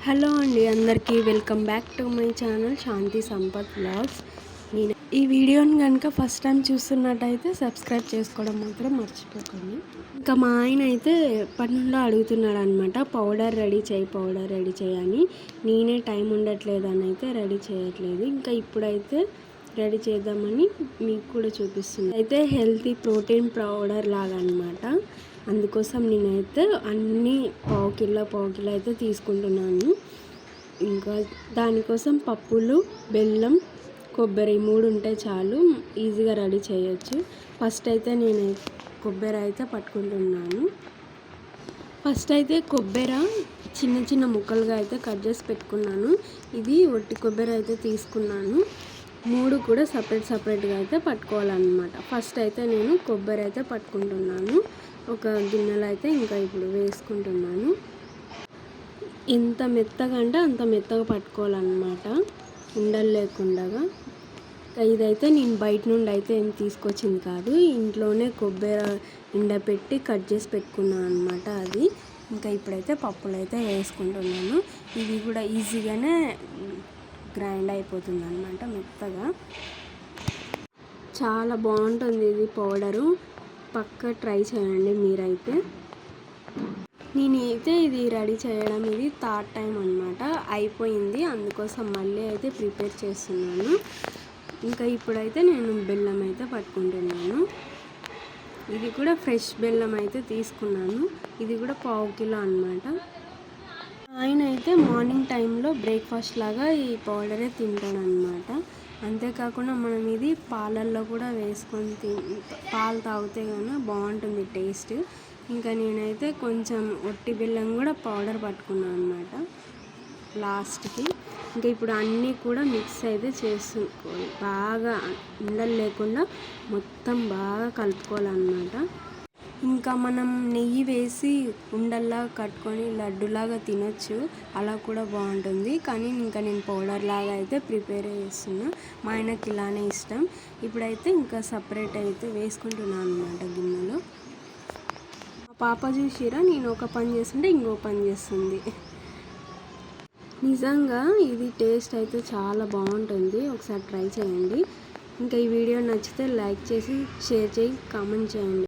Hello అండి, అందరికీ welcome back to my channel Shanti Sampath vlogs. నేను ఈ వీడియోని కనుక ఫస్ట్ టైం చూస్తున్నట్టయితే సబ్స్క్రైబ్ చేసుకోవడం మాత్రం మర్చిపోకండి. ఇంకా మా ఆయన అయితే ఎప్పటి నుండో అడుగుతున్నాడు అనమాట, పౌడర్ రెడీ చేయని. నేనే టైం ఉండట్లేదు అని అయితే రెడీ చేయట్లేదు. ఇంకా ఇప్పుడైతే రెడీ చేద్దామని మీకు కూడా చూపిస్తుంది. అయితే హెల్తీ ప్రోటీన్ పౌడర్ లాగా అనమాట. అందుకోసం నేనైతే అన్నీ పావు కిలో అయితే తీసుకుంటున్నాను. ఇంకా దానికోసం పప్పులు, బెల్లం, కొబ్బరి 3 ఉంటే చాలు, ఈజీగా రెడీ చేయొచ్చు. ఫస్ట్ అయితే నేను కొబ్బరి అయితే పట్టుకుంటున్నాను. ఫస్ట్ అయితే కొబ్బరి చిన్న చిన్న ముక్కలుగా అయితే కట్ చేసి పెట్టుకున్నాను. ఇది ఒట్టి కొబ్బరి అయితే తీసుకున్నాను. 3 కూడా సపరేట్గా అయితే పట్టుకోవాలన్నమాట. ఫస్ట్ అయితే నేను కొబ్బరి అయితే పట్టుకుంటున్నాను. ఒక గిన్నెలో అయితే ఇంకా ఇప్పుడు వేసుకుంటున్నాను. ఎంత మెత్తగా అంటే అంత మెత్తగా పట్టుకోవాలన్నమాట, ఉండలు లేకుండా. ఇదైతే నేను బయట నుండి అయితే ఏం తీసుకొచ్చింది కాదు, ఇంట్లోనే కొబ్బరి ఎండపెట్టి కట్ చేసి పెట్టుకున్నాను అనమాట అది. ఇంకా ఇప్పుడైతే పప్పులు అయితే వేసుకుంటున్నాను. ఇది కూడా ఈజీగానే గ్రైండ్ అయిపోతుంది అనమాట, మెత్తగా. చాలా బాగుంటుంది ఇది పౌడరు, పక్కా ట్రై చేయండి మీరైతే. నేనైతే ఇది రెడీ చేయడం ఇది థర్డ్ టైం అనమాట, అయిపోయింది. అందుకోసం మళ్ళీ అయితే ప్రిపేర్ చేస్తున్నాను. ఇంకా ఇప్పుడైతే నేను బెల్లం అయితే పట్టుకుంటున్నాను. ఇది కూడా ఫ్రెష్ బెల్లం అయితే తీసుకున్నాను. ఇది కూడా పావు కిలో అనమాట. ఆయన అయితే మార్నింగ్ టైంలో బ్రేక్ఫాస్ట్ లాగా ఈ పౌడరే తింటాడనమాట. అంతేకాకుండా మనం ఇది పాలల్లో కూడా వేసుకొని పాలు తాగితే కానీ బాగుంటుంది టేస్ట్. ఇంకా నేనైతే కొంచెం ఒట్టి బెల్లం కూడా పౌడర్ పట్టుకున్నాను అనమాట లాస్ట్కి. ఇంకా ఇప్పుడు అన్నీ కూడా మిక్స్ అయితే చేసుకోవాలి, బాగా ఉండలు లేకుండా మొత్తం బాగా కలుపుకోవాలన్నమాట. ఇంకా మనం నెయ్యి వేసి ఉండల్లా కట్టుకొని లడ్డులాగా తినొచ్చు, అలా కూడా బాగుంటుంది. కానీ ఇంకా నేను పౌడర్ లాగా అయితే ప్రిపేర్ చేస్తున్నా, మా ఆయనకి ఇలానే ఇష్టం. ఇప్పుడైతే ఇంకా సపరేట్ అయితే వేసుకుంటున్నాను అనమాట గిన్నెలో. మా పాప చూసిరా, నేను ఒక పని చేస్తుంటే ఇంకో పని చేస్తుంది. నిజంగా ఇది టేస్ట్ అయితే చాలా బాగుంటుంది, ఒకసారి ట్రై చేయండి. ఇంకా ఈ వీడియో నచ్చితే లైక్ చేసి షేర్ చేసి కామెంట్ చేయండి.